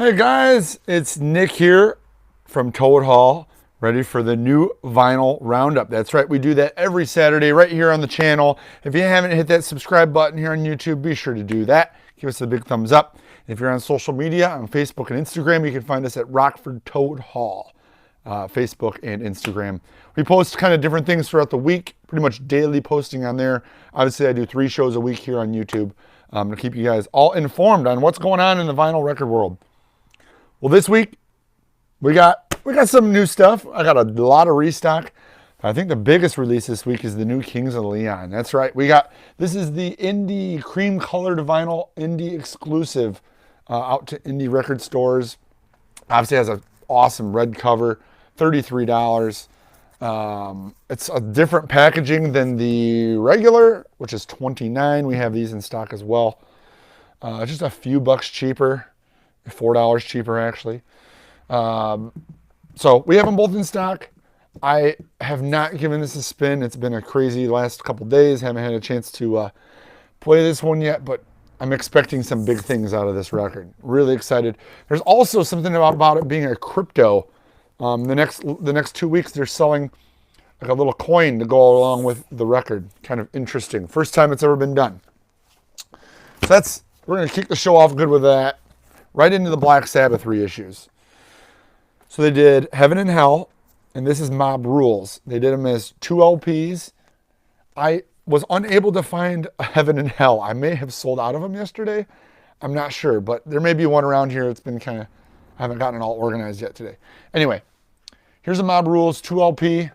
Hey guys, it's Nick here from Toad Hall, ready for the new vinyl roundup. That's right, we do that every Saturday right here on the channel. If you haven't hit that subscribe button here on YouTube, be sure to do that. Give us a big thumbs up. If you're on social media, on Facebook and Instagram, you can find us at Rockford Toad Hall, Facebook and Instagram. We post kind of different things throughout the week, pretty much daily posting on there. Obviously, I do 3 shows a week here on YouTube to keep you guys all informed on what's going on in the vinyl record world. Well, this week we got some new stuff. I got a lot of restock. I think the biggest release this week is the new Kings of Leon. That's right. This is the indie cream colored vinyl, indie exclusive, out to indie record stores. Obviously has an awesome red cover, $33. It's a different packaging than the regular, which is $29. We have these in stock as well. Just a few bucks cheaper. $4 cheaper actually. So we have them both in stock. I have not given this a spin. It's been a crazy last couple days. Haven't had a chance to play this one yet, but I'm expecting some big things out of this record. Really excited. There's also something about it being a crypto. The next 2 weeks they're selling like a little coin to go along with the record. Kind of interesting. First time it's ever been done. So we're gonna kick the show off good with that. Right into the Black Sabbath reissues. So they did Heaven and Hell, and this is Mob Rules. They did them as 2 LPs. I was unable to find a Heaven and Hell. I may have sold out of them yesterday. I'm not sure, but there may be one around here. It's been I haven't gotten it all organized yet today. Anyway, here's a Mob Rules 2 LP,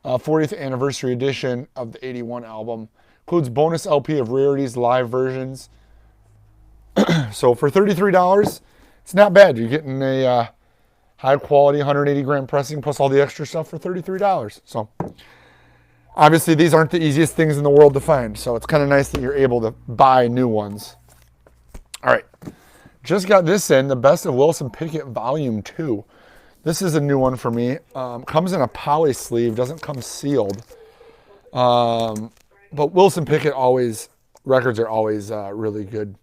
40th anniversary edition of the 81 album. Includes bonus LP of rarities, live versions. So for $33, it's not bad. You're getting a high quality 180 gram pressing plus all the extra stuff for $33. So obviously these aren't the easiest things in the world to find. So it's kind of nice that you're able to buy new ones. All right, just got this in, the Best of Wilson Pickett Volume 2. This is a new one for me. Comes in a poly sleeve, doesn't come sealed. But Wilson Pickett records are always really good.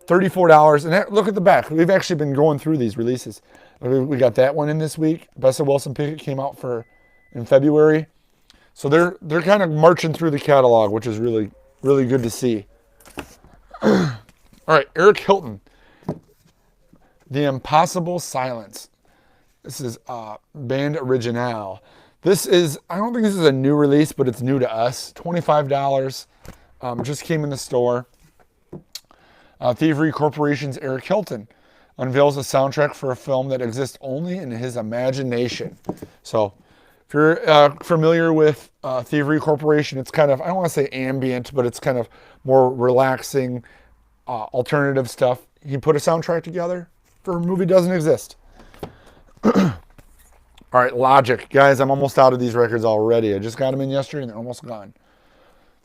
$34, and look at the back. We've actually been going through these releases. We got that one in this week. Best of Wilson Pickett came out in February. So they're kind of marching through the catalog, which is really, really good to see. All right, Eric Hilton, The Impossible Silence. This is Band Original. I don't think this is a new release, but it's new to us. $25, just came in the store. Thievery Corporation's Eric Hilton unveils a soundtrack for a film that exists only in his imagination. So if you're familiar with Thievery Corporation, it's kind of, I don't want to say ambient, but it's kind of more relaxing, alternative stuff. He put a soundtrack together for a movie that doesn't exist. All right, Logic. Guys, I'm almost out of these records already. I just got them in yesterday and they're almost gone.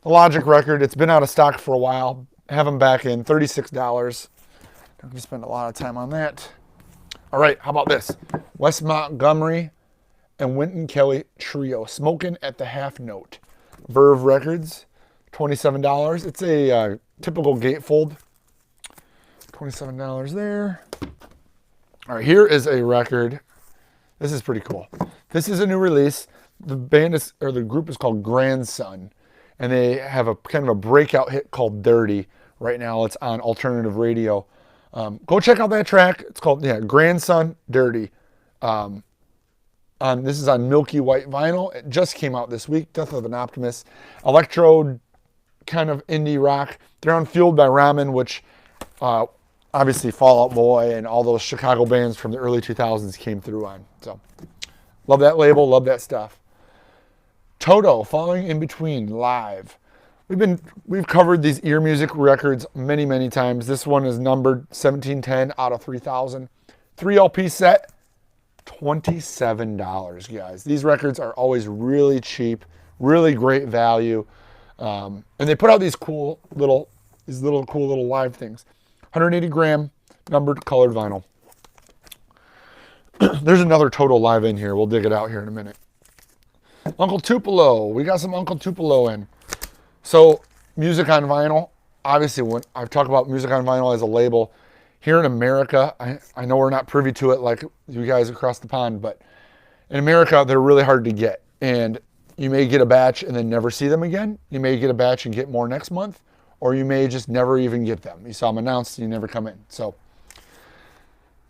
The Logic record, it's been out of stock for a while. Have them back in, $36. Don't you spend a lot of time on that. All right, how about this? Wes Montgomery and Wynton Kelly Trio, Smoking at the Half Note. Verve Records, $27. It's a typical gatefold. $27 there. All right, here is a record. This is pretty cool. This is a new release. The group is called Grandson, and they have a kind of a breakout hit called Dirty. Right now it's on alternative radio. Go check out that track. It's called Grandson Dirty. This is on Milky White vinyl. It just came out this week. Death of an Optimist. Electro kind of indie rock. They're on Fueled by Ramen, which obviously Fall Out Boy and all those Chicago bands from the early 2000s came through on. So love that label, love that stuff. Toto, Falling in Between, live. We've covered these ear music records many, many times. This one is numbered 1710 out of 3000. 3 LP set, $27, guys. These records are always really cheap, really great value. And they put out these cool little live things. 180 gram numbered colored vinyl. There's another Toto live in here. We'll dig it out here in a minute. Uncle Tupelo. We got some Uncle Tupelo in. So, music on vinyl. Obviously, when I've talked about music on vinyl as a label, Here in America, I know we're not privy to it like you guys across the pond, but in America, they're really hard to get. And you may get a batch and then never see them again. You may get a batch and get more next month, or you may just never even get them. You saw them announced and you never come in. So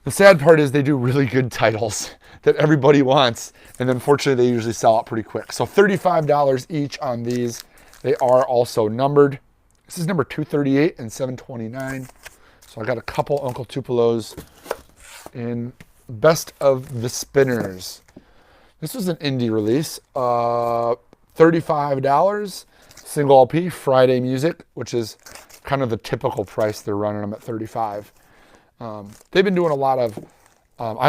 the sad part is they do really good titles that everybody wants, and unfortunately they usually sell out pretty quick. So $35 each on these. They are also numbered. This is number 238 and 729. So I got a couple Uncle Tupelos in Best of the Spinners. This was an indie release. $35, single LP, Friday Music, which is kind of the typical price they're running them at $35. They've been doing a lot of,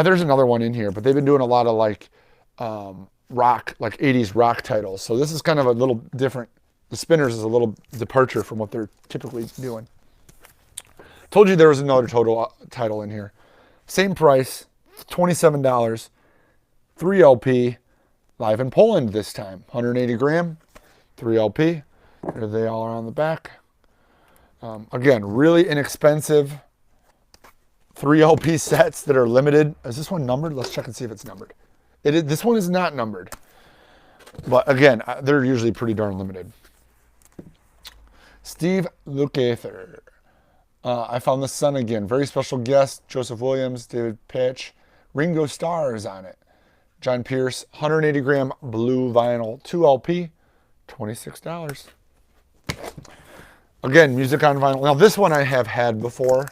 there's another one in here, but they've been doing a lot of like rock, like 80s rock titles. So this is kind of a little different. The Spinners is a little departure from what they're typically doing. Told you there was another title in here. Same price, $27, 3 LP, live in Poland this time. 180 gram, 3 LP. There they all are on the back. Again, really inexpensive 3 LP sets that are limited. Is this one numbered? Let's check and see if it's numbered. This one is not numbered. But again, they're usually pretty darn limited. Steve Lukather. I found the sun again. Very special guest. Joseph Williams, David Patch, Ringo Starr is on it. John Pierce, 180 gram blue vinyl, 2 LP, $26. Again, music on vinyl. Now this one I have had before,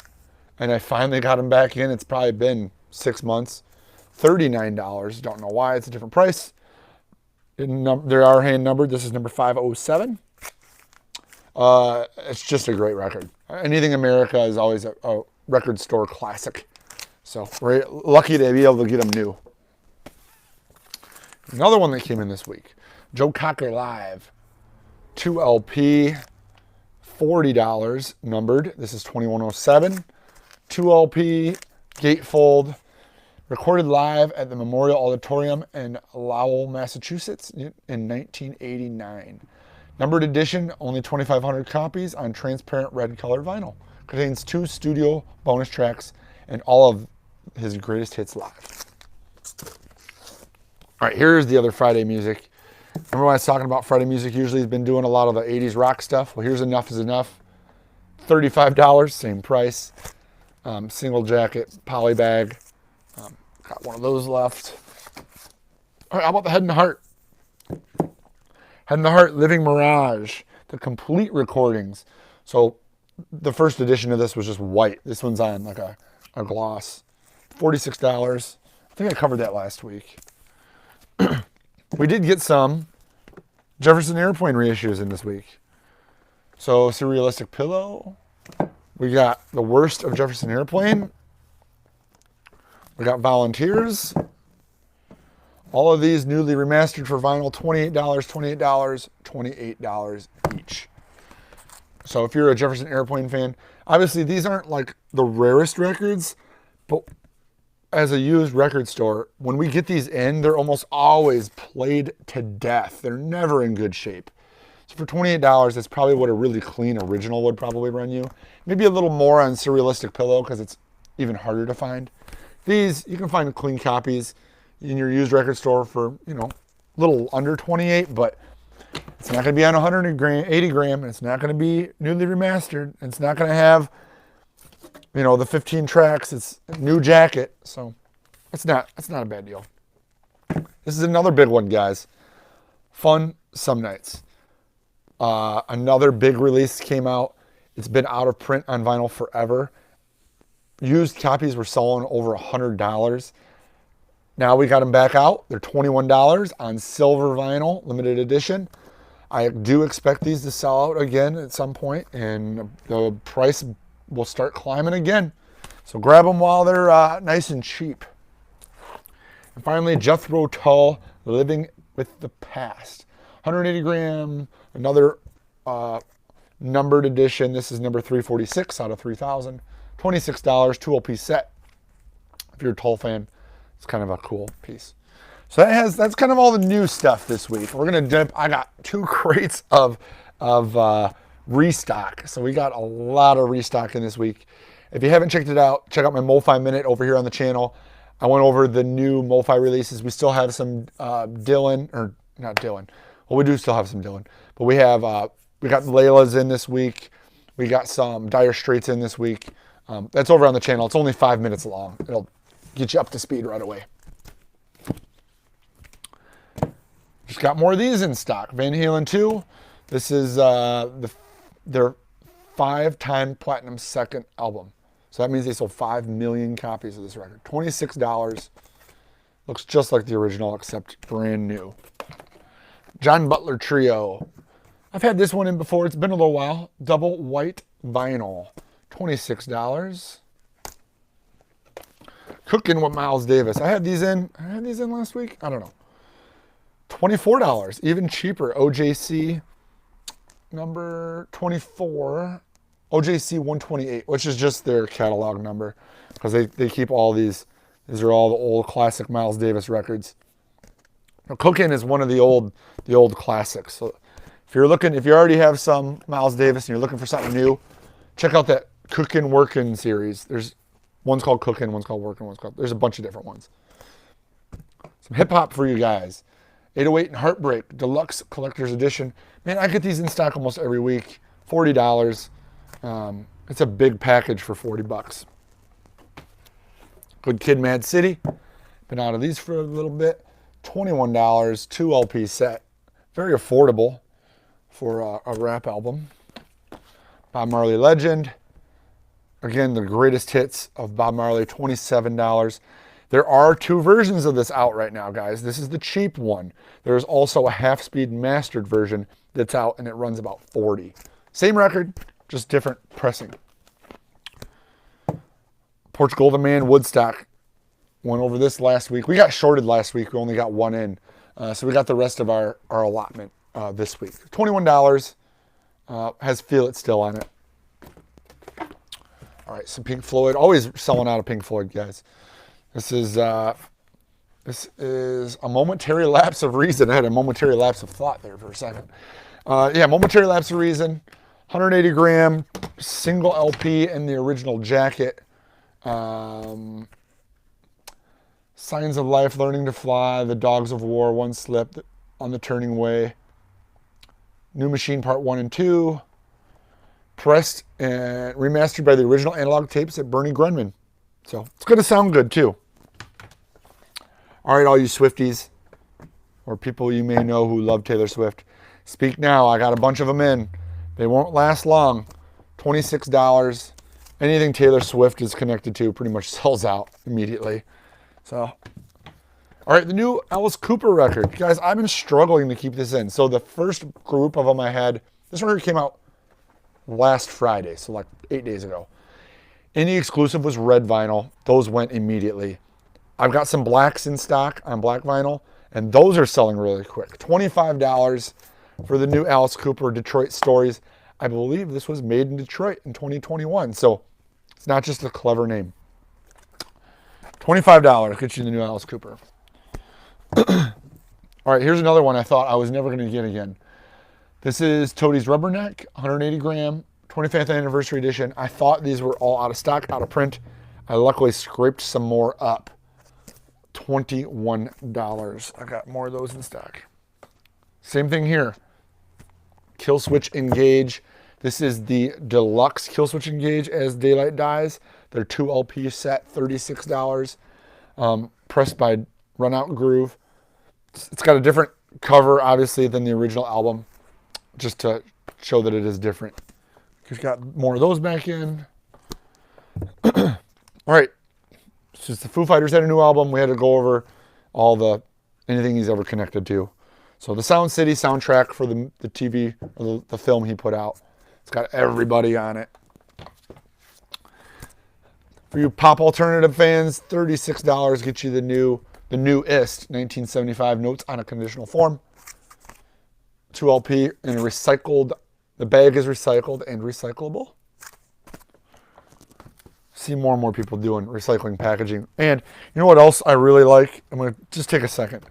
and I finally got them back in. It's probably been 6 months. $39. Don't know why. It's a different price. They are hand numbered. This is number 507. It's just a great record. Anything America is always a record store classic. So we're lucky to be able to get them new. Another one that came in this week. Joe Cocker Live. 2 LP, $40 numbered. This is 2107. 2 LP, gatefold. Recorded live at the Memorial Auditorium in Lowell, Massachusetts in 1989. Numbered edition, only 2,500 copies on transparent red colored vinyl. Contains 2 studio bonus tracks and all of his greatest hits live. All right, here's the other Friday music. Remember when I was talking about Friday music? Usually he's been doing a lot of the 80s rock stuff. Well, here's Enough is Enough. $35, same price. Single jacket, poly bag. Got one of those left. All right, how about the Head and Heart? Head and Heart, Living Mirage, the complete recordings. So the first edition of this was just white. This one's on like a gloss. $46. I think I covered that last week. We did get some Jefferson Airplane reissues in this week. So Surrealistic Pillow. We got The Worst of Jefferson Airplane. We got Volunteers. All of these newly remastered for vinyl, $28, $28, $28 each. So if you're a Jefferson Airplane fan, obviously these aren't like the rarest records, but as a used record store, when we get these in, they're almost always played to death. They're never in good shape. So for $28, that's probably what a really clean original would probably run you. Maybe a little more on Surrealistic Pillow because it's even harder to find. These, you can find clean copies in your used record store for, a little under 28, but it's not going to be on 180 gram, and it's not going to be newly remastered. And it's not going to have, the 15 tracks. It's a new jacket, so it's not a bad deal. This is another big one, guys. Fun Some Nights. Another big release came out. It's been out of print on vinyl forever. Used copies were selling over $100. Now we got them back out. They're $21 on silver vinyl, limited edition. I do expect these to sell out again at some point, and the price will start climbing again. So grab them while they're nice and cheap. And finally, Jethro Tull, Living with the Past. 180 gram, another numbered edition. This is number 346 out of 3,000. $26, 2 LP set. If you're a Tull fan, it's kind of a cool piece. So that's kind of all the new stuff this week. We're gonna dip. I got 2 crates of Restock. So we got a lot of restock in this week. If you haven't checked it out, check out my MoFi Minute over here on the channel. I went over the new MoFi releases. We still have some Dylan, or not Dylan. Well, we do still have some Dylan, but we got Layla's in this week. We got some Dire Straits in this week. That's over on the channel. It's only 5 minutes long. It'll get you up to speed right away. Just got more of these in stock. Van Halen 2. This is their 5-time platinum second album. So that means they sold 5 million copies of this record. $26. Looks just like the original, except brand new. John Butler Trio. I've had this one in before. It's been a little while. Double white vinyl. $26. Cooking with Miles Davis. I had these in last week. I don't know. $24. Even cheaper. OJC number 24. OJC 128, which is just their catalog number, because they keep all these. These are all the old classic Miles Davis records. Now, Cookin' is one of the old classics. So if you already have some Miles Davis and you're looking for something new, check out that Cookin' Workin' series. There's one's called Cookin', one's called Workin', there's a bunch of different ones. Some hip hop for you guys. 808 and Heartbreak Deluxe Collector's Edition. Man, I get these in stock almost every week. $40. It's a big package for $40. Good Kid, Mad City. Been out of these for a little bit. $21, 2 LP set. Very affordable for a rap album. Bob Marley Legend. Again, the greatest hits of Bob Marley, $27. There are 2 versions of this out right now, guys. This is the cheap one. There's also a half-speed mastered version that's out, and it runs about $40. Same record, just different pressing. Portugal the Man Woodstock. Went over this last week. We got shorted last week. We only got one in. So we got the rest of our allotment this week. $21. Has Feel It Still on it. All right, some Pink Floyd. Always selling out of Pink Floyd, guys. This is a momentary lapse of reason. I had a momentary lapse of thought there for a second. Yeah, momentary lapse of reason. 180 gram single LP in the original jacket. Signs of Life, Learning to Fly, The Dogs of War, One Slip, On the Turning Way, New Machine Part 1 and 2, pressed and remastered by the original analog tapes at Bernie Grundman. So it's going to sound good too. All right, all you Swifties, or people you may know who love Taylor Swift, speak now. I got a bunch of them in. They won't last long. $26. Anything Taylor Swift is connected to pretty much sells out immediately. So, all right, the new Alice Cooper record. Guys, I've been struggling to keep this in. So the first group of them I had, this record came out last Friday, so like 8 days ago. Any exclusive was red vinyl. Those went immediately. I've got some blacks in stock on black vinyl, and those are selling really quick. $25 for the new Alice Cooper Detroit Stories. I believe this was made in Detroit in 2021, so it's not just a clever name. $25 gets you the new Alice Cooper. All right, here's another one I thought I was never going to get again. This is Toadie's Rubberneck, 180 gram, 25th anniversary edition. I thought these were all out of stock, out of print. I luckily scraped some more up. $21. I got more of those in stock. Same thing here. Kill Switch Engage. This is the deluxe Kill Switch Engage As Daylight Dies. They're 2 LP set, $36. Pressed by Run Out Groove. It's got a different cover, obviously, than the original album, just to show that it is different. We've got more of those back in. All right. Since the Foo Fighters had a new album, we had to go over anything he's ever connected to. So the Sound City soundtrack for the TV, or the film he put out. It's got everybody on it. For you pop alternative fans, $36 gets you the newest 1975 Notes on a Conditional Form. 2 LP and recycled. The bag is recycled and recyclable. See more and more people doing recycling packaging. And you know what else I really like? I'm going to just take a second.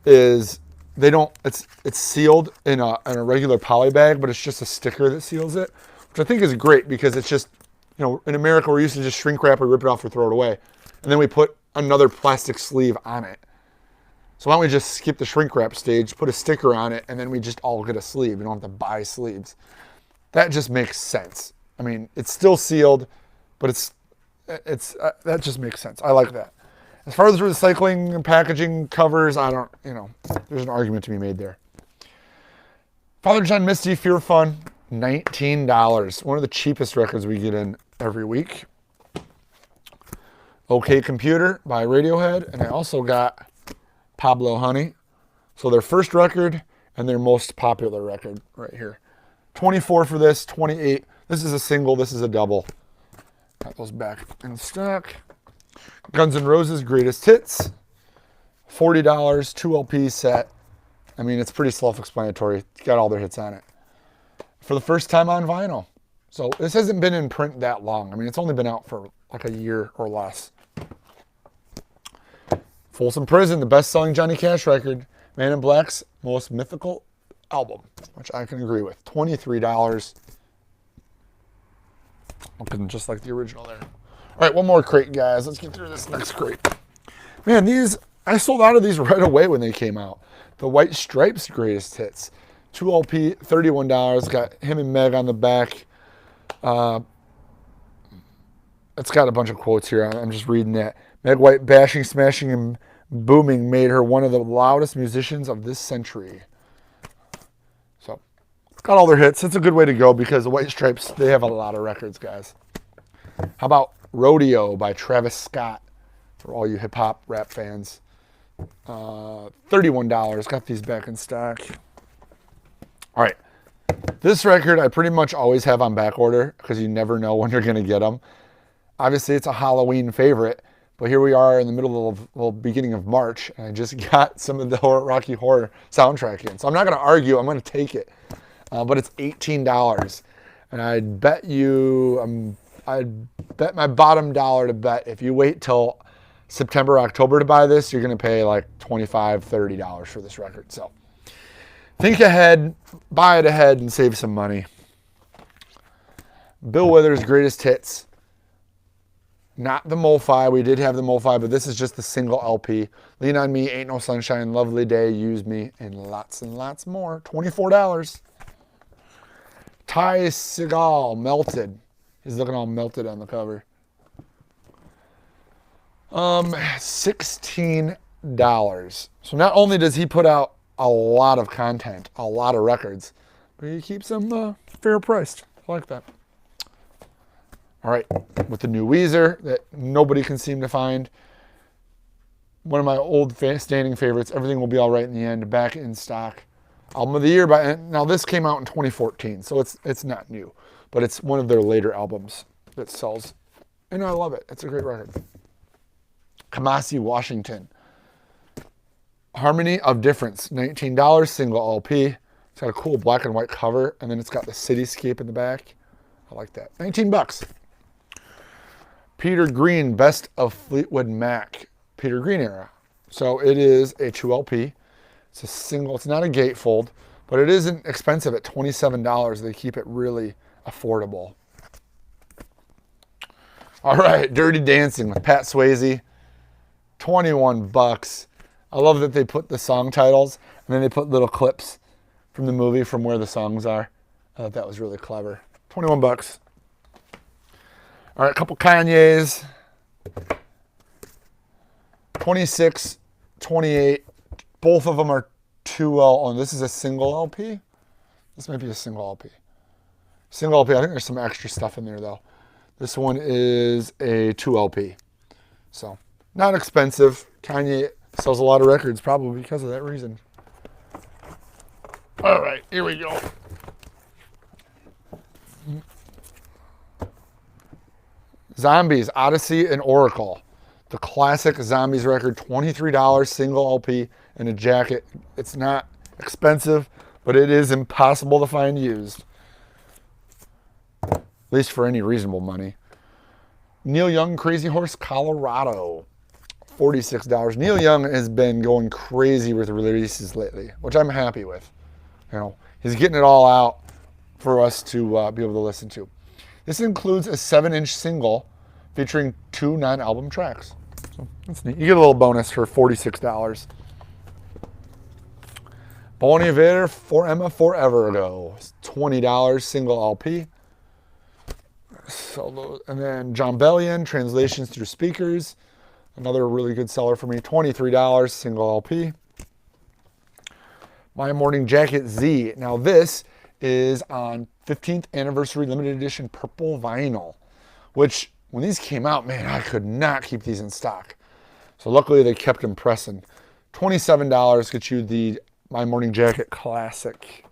Is they don't, it's sealed in a regular poly bag, but it's just a sticker that seals it, which I think is great because it's just, in America, we're used to just shrink wrap, we rip it off or throw it away. And then we put another plastic sleeve on it. So why don't we just skip the shrink wrap stage, put a sticker on it, and then we just all get a sleeve. We don't have to buy sleeves. That just makes sense. I mean, it's still sealed, but that just makes sense. I like that. As far as recycling and packaging covers, I don't, there's an argument to be made there. Father John Misty, Fear Fun, $19. One of the cheapest records we get in every week. OK Computer by Radiohead, and I also got Pablo Honey. So their first record and their most popular record right here. 24 for this, 28. This is a single, this is a double. Got those back in stock. Guns N' Roses Greatest Hits, $40, 2 LP set. I mean, it's pretty self-explanatory. It's got all their hits on it. For the first time on vinyl. So this hasn't been in print that long. I mean, it's only been out for like a year or less. Folsom Prison, the best-selling Johnny Cash record. Man in Black's most mythical album, which I can agree with. $23. Looking just like the original there. All right, one more crate, guys. Let's get through this next crate. Man, I sold out of these right away when they came out. The White Stripes Greatest Hits. 2 LP, $31. Got him and Meg on the back. It's got a bunch of quotes here. I'm just reading that. Meg White bashing, smashing, and booming made her one of the loudest musicians of this century. So, got all their hits. It's a good way to go because the White Stripes, they have a lot of records, guys. How about Rodeo by Travis Scott for all you hip-hop rap fans. $31. Got these back in stock. All right. This record I pretty much always have on back order because you never know when you're going to get them. Obviously, it's a Halloween favorite, but here we are in the middle of, beginning of March, and I just got some of the Rocky Horror soundtrack in. So I'm not going to argue. I'm going to take it. But it's $18. And I'd bet my bottom dollar to bet if you wait till September, October to buy this, you're going to pay like $25, $30 for this record. So think ahead, buy it ahead, and save some money. Bill Withers' Greatest Hits. Not the MoFi. We did have the MoFi, but this is just the single LP. Lean on Me, Ain't No Sunshine, Lovely Day, Use Me, and lots more. $24. Ty Segall, Melted. He's looking all melted on the cover. $16. So not only does he put out a lot of content, a lot of records, but he keeps them fair priced. I like that. All right, with the new Weezer that nobody can seem to find. One of my old standing favorites, Everything Will Be All Right in the End, back in stock. Album of the Year. Now this came out in 2014, so it's not new, but it's one of their later albums that sells, and I love it. It's a great record. Kamasi Washington. Harmony of Difference, $19, single LP. It's got a cool black and white cover, and then it's got the cityscape in the back. I like that. $19. Peter Green, Best of Fleetwood Mac. Peter Green era. So it is a 2 LP. It's a single. It's not a gatefold, but it isn't expensive at $27. They keep it really affordable. All right, Dirty Dancing with Pat Swayze. $21. I love that they put the song titles and then they put little clips from the movie from where the songs are. I thought that was really clever. $21. All right, a couple Kanye's. 26, 28. Both of them are 2 L. Oh, this is a single LP? This might be a single LP. Single LP. I think there's some extra stuff in there, though. This one is a 2 LP. So, not expensive. Kanye sells a lot of records, probably because of that reason. All right, here we go. Zombies, Odyssey and Oracle. The classic Zombies record, $23, single LP, and a jacket. It's not expensive, but it is impossible to find used. At least for any reasonable money. Neil Young, Crazy Horse, Colorado. $46. Neil Young has been going crazy with releases lately, which I'm happy with. You know, he's getting it all out for us to be able to listen to. This includes a 7-inch single featuring 2 non-album tracks. So that's neat. You get a little bonus for $46. Bon Iver for Emma Forever Ago. $20 single LP. So, and then John Bellion, Translations Through Speakers. Another really good seller for me. $23 single LP. My Morning Jacket Z. Now this is on 15th anniversary limited edition purple vinyl, which when these came out, man, I could not keep these in stock. So luckily they kept them pressing. $27 gets you the My Morning Jacket Classic.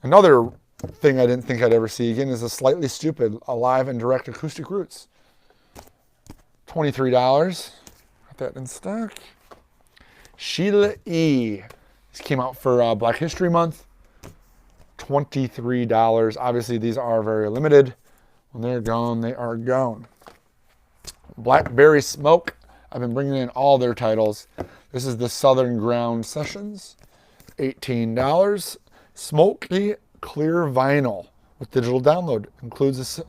Another thing I didn't think I'd ever see again is a Slightly Stupid, a live and direct acoustic roots. $23. Got that in stock. Sheila E. This came out for Black History Month. $23. Obviously, these are very limited. When they're gone, they are gone. Blackberry Smoke. I've been bringing in all their titles. This is the Southern Ground Sessions. $18. Smoky Clear Vinyl with digital download. Includes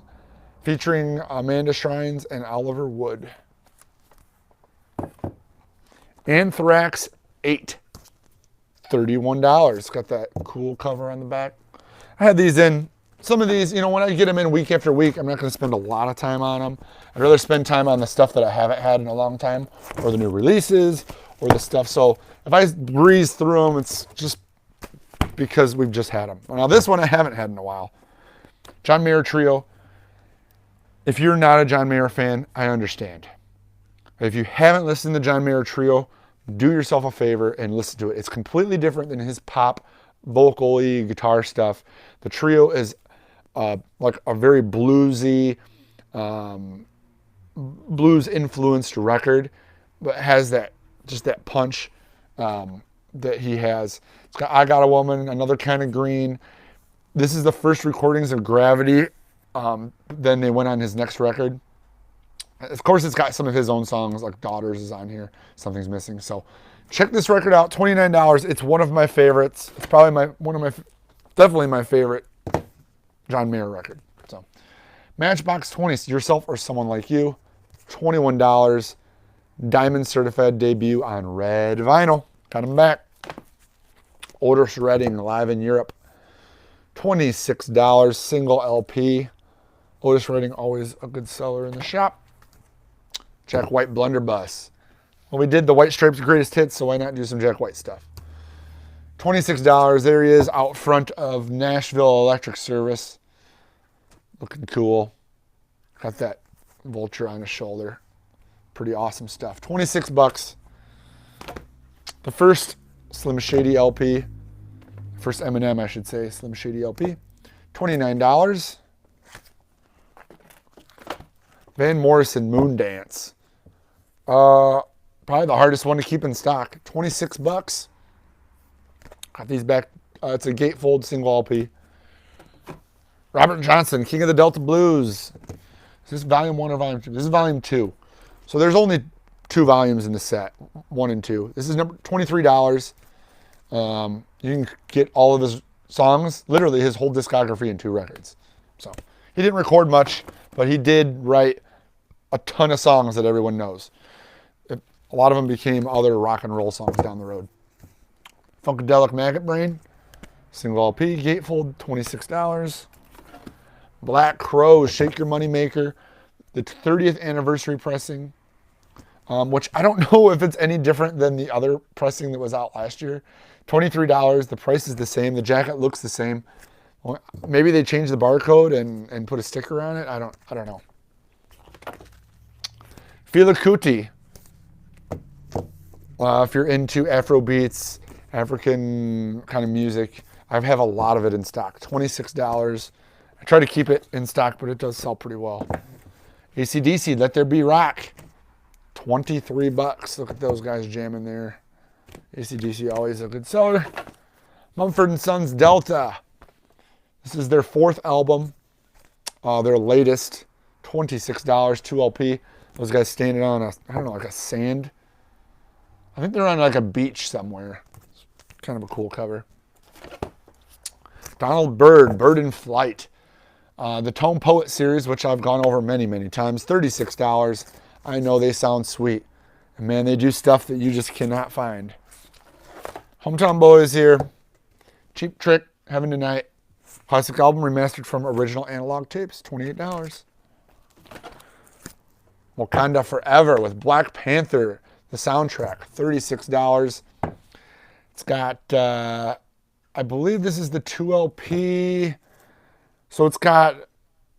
featuring Amanda Shrines and Oliver Wood. Anthrax 8. $31. Got that cool cover on the back. I had these in. Some of these, you know, when I get them in week after week, I'm not going to spend a lot of time on them. I'd rather spend time on the stuff that I haven't had in a long time, or the new releases, or the stuff. So if I breeze through them, it's just because we've just had them. Now this one I haven't had in a while. John Mayer Trio. If you're not a John Mayer fan, I understand. If you haven't listened to John Mayer Trio, do yourself a favor and listen to it. It's completely different than his pop, vocal-y guitar stuff. The Trio is like a very bluesy, blues-influenced record, but has that just that punch that he has. It's got I Got a Woman, Another Kind of Green. This is the first recordings of Gravity. Then they went on his next record. Of course, it's got some of his own songs, like Daughters is on here. Something's Missing. So check this record out, $29. It's one of my favorites. It's probably definitely my favorite John Mayer record. So Matchbox 20, Yourself or Someone Like You, $21. Diamond certified debut on red vinyl. Got them back. Otis Redding, live in Europe, $26 single LP. Otis Redding, always a good seller in the shop. Jack White Blunderbuss. Well, we did the White Stripes Greatest Hits, so why not do some Jack White stuff? $26. There he is out front of Nashville Electric Service. Looking cool. Got that vulture on his shoulder. Pretty awesome stuff. 26 bucks. The first Slim Shady LP. First Eminem, I should say. Slim Shady LP. $29. Van Morrison Moondance. Probably the hardest one to keep in stock. 26 bucks. Got these back. It's a gatefold single LP. Robert Johnson, King of the Delta Blues. Is this volume 1 or volume 2? This is volume 2. So there's only 2 volumes in the set, 1 and 2. This is number $23. You can get all of his songs, literally his whole discography in 2 records. So he didn't record much, but he did write a ton of songs that everyone knows. A lot of them became other rock and roll songs down the road. Funkadelic Maggot Brain, single LP, gatefold, $26. Black Crow, Shake Your Money Maker, the 30th anniversary pressing, which I don't know if it's any different than the other pressing that was out last year. $23. The price is the same. The jacket looks the same. Maybe they changed the barcode and put a sticker on it. I don't know. Fela Kuti. If you're into Afro beats, African kind of music, I have a lot of it in stock. $26. I try to keep it in stock, but it does sell pretty well. AC/DC, Let There Be Rock. 23 bucks. Look at those guys jamming there. AC/DC, always a good seller. Mumford & Sons Delta. This is their 4th album. Their latest, $26, 2 LP. Those guys standing on a, I don't know, like a sand. I think they're on like a beach somewhere. It's kind of a cool cover. Donald Byrd, Bird in Flight. The Tone Poet series, which I've gone over many, many times. $36. I know they sound sweet. And man, they do stuff that you just cannot find. Hometown Boys here. Cheap Trick, Heaven Tonight. Classic album remastered from original analog tapes. $28. Wakanda Forever with Black Panther, the soundtrack. $36. It's got, I believe this is the 2 LP. So it's got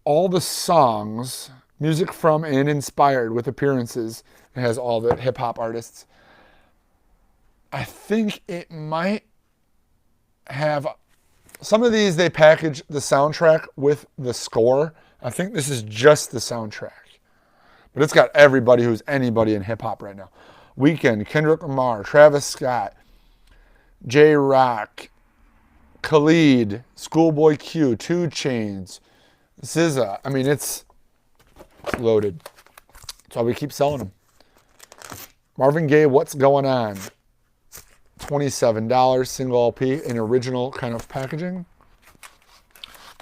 all the songs, music from and inspired with appearances. It has all the hip hop artists. I think it might have some of these, they package the soundtrack with the score. I think this is just the soundtrack. But it's got everybody who's anybody in hip hop right now. Weeknd, Kendrick Lamar, Travis Scott, J-Rock, Khalid, Schoolboy Q, 2 Chainz, SZA. I mean, it's loaded. That's why we keep selling them. Marvin Gaye, What's Going On? $27, single LP in original kind of packaging.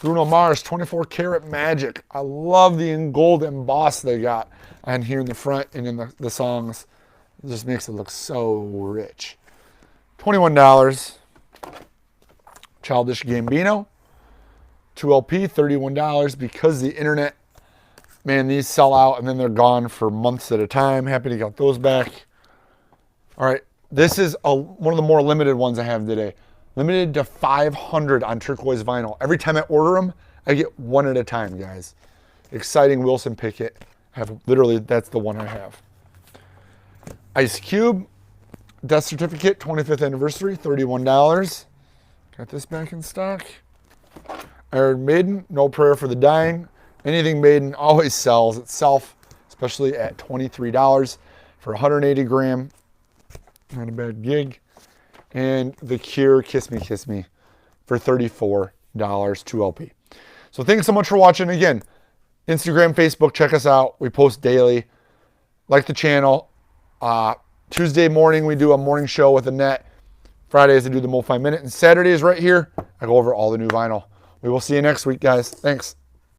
Bruno Mars, 24 Karat Magic. I love the in gold emboss they got on here in the front and in the songs. It just makes it look so rich. $21. Childish Gambino, 2 LP, $31. Because the internet, man, these sell out and then they're gone for months at a time. Happy to get those back. All right, this is one of the more limited ones I have today. Limited to 500 on turquoise vinyl. Every time I order them, I get one at a time, guys. Exciting Wilson Pickett. I have literally, that's the one I have. Ice Cube, Death Certificate, 25th anniversary, $31. Got this back in stock. Iron Maiden, No Prayer for the Dying. Anything Maiden always sells itself, especially at $23 for 180 gram. Not a bad gig. And The Cure, Kiss Me, Kiss Me for $34, 2 LP. So thanks so much for watching. Again, Instagram, Facebook, check us out. We post daily. Like the channel. Tuesday morning, we do a morning show with Annette. Fridays, I do the MoFi Minute. And Saturdays, right here, I go over all the new vinyl. We will see you next week, guys. Thanks.